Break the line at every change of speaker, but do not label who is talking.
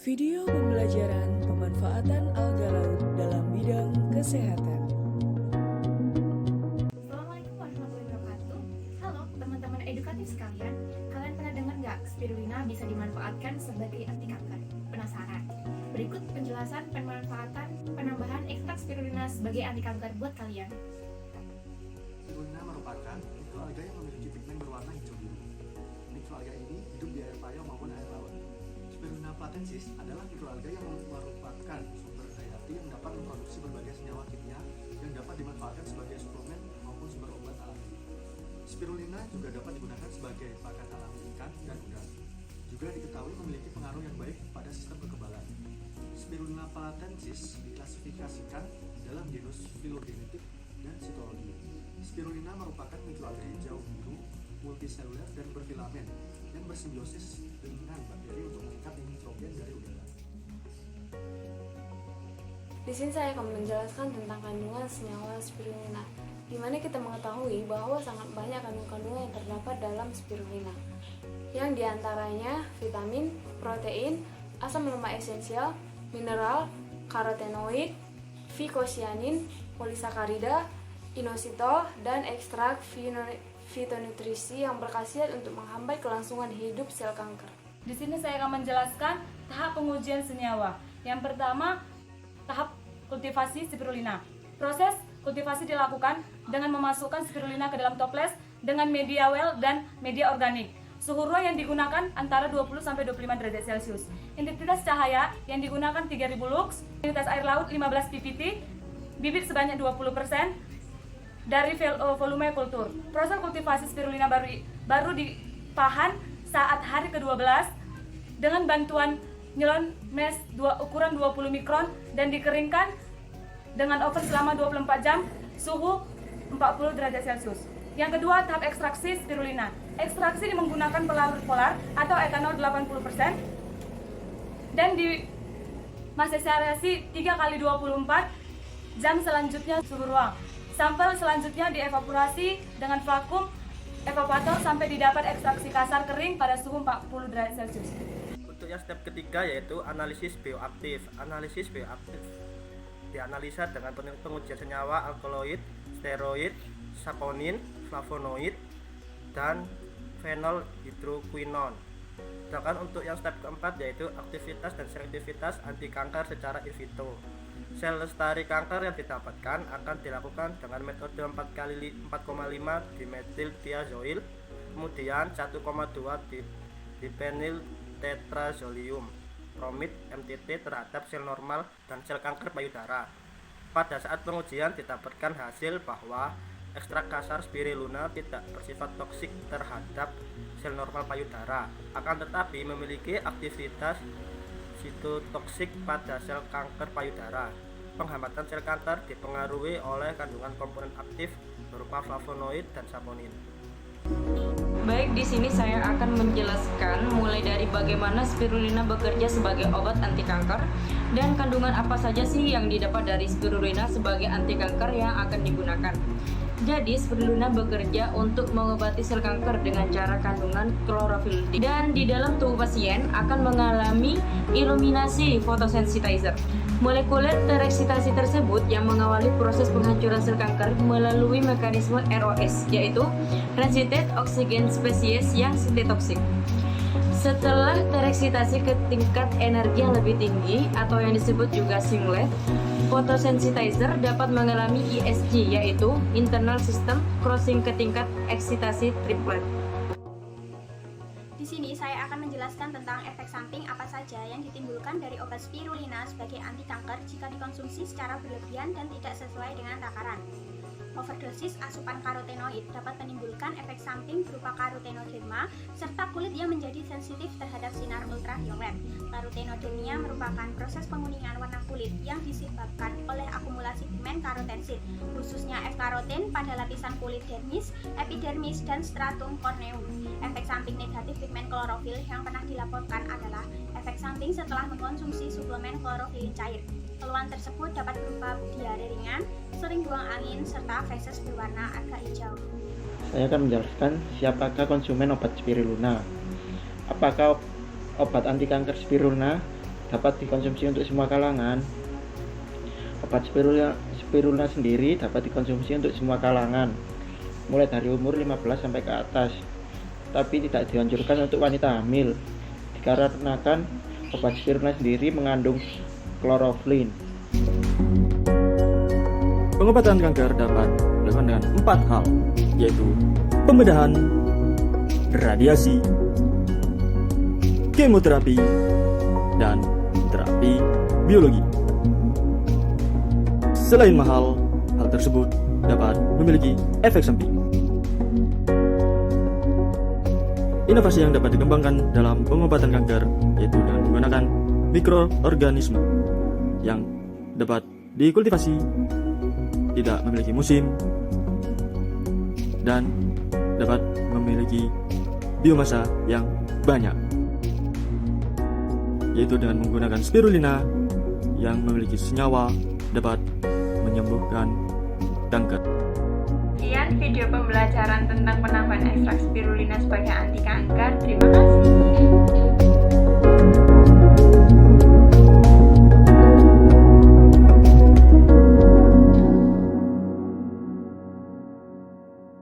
Video pembelajaran pemanfaatan alga laut dalam bidang kesehatan.
Assalamualaikum warahmatullahi wabarakatuh. Halo teman-teman edukatif sekalian. Kalian pernah dengar nggak spirulina bisa dimanfaatkan sebagai anti kanker? Penasaran? Berikut penjelasan pemanfaatan penambahan ekstrak spirulina sebagai anti kanker buat kalian.
Spirulina merupakan mikroalga yang memiliki pigmen berwarna hijau biru. Mikroalga ini hidup di air payau maupun air laut. Spirulina platensis adalah mikroalga yang merupakan sumber hayati yang dapat memproduksi berbagai senyawa kimia yang dapat dimanfaatkan sebagai suplemen maupun sumber obat alami. Spirulina juga dapat digunakan sebagai pakan alami ikan dan udang. Juga diketahui memiliki pengaruh yang baik pada sistem kekebalan. Spirulina platensis diklasifikasikan dalam genus Phylogenetic dan Cytology. Spirulina merupakan mikroalga hijau biru, multiseluler dan berfilamen yang bersimbiosis dengan bakteri untuk mengikat nitrogen dari udara.
Di sini saya akan menjelaskan tentang kandungan senyawa spirulina, di mana kita mengetahui bahwa sangat banyak kandungan yang terdapat dalam spirulina, yang diantaranya vitamin, protein, asam lemak esensial, mineral, karotenoid, fikosianin, polisakarida, inositol, dan ekstrak fitonutrisi yang berkhasiat untuk menghambat kelangsungan hidup sel kanker.
Di sini saya akan menjelaskan tahap pengujian senyawa. Yang pertama, tahap kultivasi spirulina. Proses kultivasi dilakukan dengan memasukkan spirulina ke dalam toples dengan media well dan media organik. Suhu ruang yang digunakan antara 20-25 derajat Celcius. Intensitas cahaya yang digunakan 3000 lux, intensitas air laut 15 ppt, bibit sebanyak 20%, dari volume kultur. Proses kultivasi spirulina baru dipahan saat hari ke-12 dengan bantuan nylon mesh ukuran 20 mikron dan dikeringkan dengan oven selama 24 jam suhu 40 derajat Celcius. Yang kedua, tahap ekstraksi spirulina. Ekstraksi menggunakan pelarut polar atau etanol 80% dan dimasterisasi 3x24 jam selanjutnya suhu ruang. Sampel selanjutnya dievaporasi dengan vakum evaporator sampai didapat ekstraksi kasar kering pada suhu 40 derajat Celcius.
Untuk yang step ketiga yaitu analisis bioaktif. Analisis bioaktif dianalisa dengan pengujian senyawa alkaloid, steroid, saponin, flavonoid, dan fenol hidroquinon. Sedangkan untuk yang step keempat yaitu aktivitas dan selektivitas anti kanker secara in vitro. Sel lestari kanker yang didapatkan akan dilakukan dengan metode 4,5 dimetiltiazoil, kemudian 1,2 dipenyl tetrazolium bromid MTT terhadap sel normal dan sel kanker payudara. Pada saat pengujian didapatkan hasil bahwa ekstrak kasar spirulina tidak bersifat toksik terhadap sel normal payudara, akan tetapi memiliki aktivitas sitotoksik pada sel kanker payudara. Penghambatan sel kanker dipengaruhi oleh kandungan komponen aktif berupa flavonoid dan saponin.
Baik, di sini saya akan menjelaskan mulai dari bagaimana spirulina bekerja sebagai obat anti kanker dan kandungan apa saja sih yang didapat dari spirulina sebagai anti kanker yang akan digunakan. Jadi, spirulina bekerja untuk mengobati sel kanker dengan cara kandungan klorofil dan di dalam tubuh pasien akan mengalami iluminasi fotosensitizer. Molekuler tereksitasi tersebut yang mengawali proses penghancuran sel kanker melalui mekanisme ROS, yaitu Transited Oxygen Species yang sitetoksik. Setelah tereksitasi ke tingkat energi yang lebih tinggi atau yang disebut juga singlet, fotosensitizer dapat mengalami ESG, yaitu Internal System Crossing ke tingkat eksitasi triplet.
Di sini saya akan menjelaskan tentang efek samping apa saja yang ditimbulkan dari obat spirulina sebagai anti kanker jika dikonsumsi secara berlebihan dan tidak sesuai dengan takaran. Overdosis asupan karotenoid dapat menimbulkan efek samping berupa karotenoderma serta kulit yang menjadi sensitif terhadap sinar ultraviolet. Karotenodermia merupakan proses penguningan warna kulit yang disebabkan oleh akumulasi pigmen karotensit, khususnya F-karoten pada lapisan kulit dermis, epidermis, dan stratum corneum. Efek samping negatif pigmen klorofil yang pernah dilaporkan adalah efek samping setelah mengkonsumsi suplemen klorofil cair. Keluhan tersebut dapat berupa diare ringan, sering buang angin, serta feses berwarna agak hijau.
Saya akan menjelaskan siapakah konsumen obat spirulina. Apakah obat anti kanker spirulina dapat dikonsumsi untuk semua kalangan. Obat spirulina sendiri dapat dikonsumsi untuk semua kalangan, mulai dari umur 15 sampai ke atas, tapi tidak dianjurkan untuk wanita hamil, dikarenakan obat spirulina sendiri mengandung kloroflin.
Pengobatan kanker dapat dilakukan dengan 4 hal, yaitu pembedahan, radiasi, kemoterapi, dan terapi biologi. Selain mahal, hal tersebut dapat memiliki efek samping. Inovasi yang dapat dikembangkan dalam pengobatan kanker yaitu dengan menggunakan mikroorganisme yang dapat dikultivasi, tidak memiliki musim, dan dapat memiliki biomasa yang banyak, yaitu dengan menggunakan spirulina yang memiliki senyawa dapat menyembuhkan kanker.
Sekian video pembelajaran tentang penambahan ekstrak spirulina sebagai anti kanker. Terima kasih.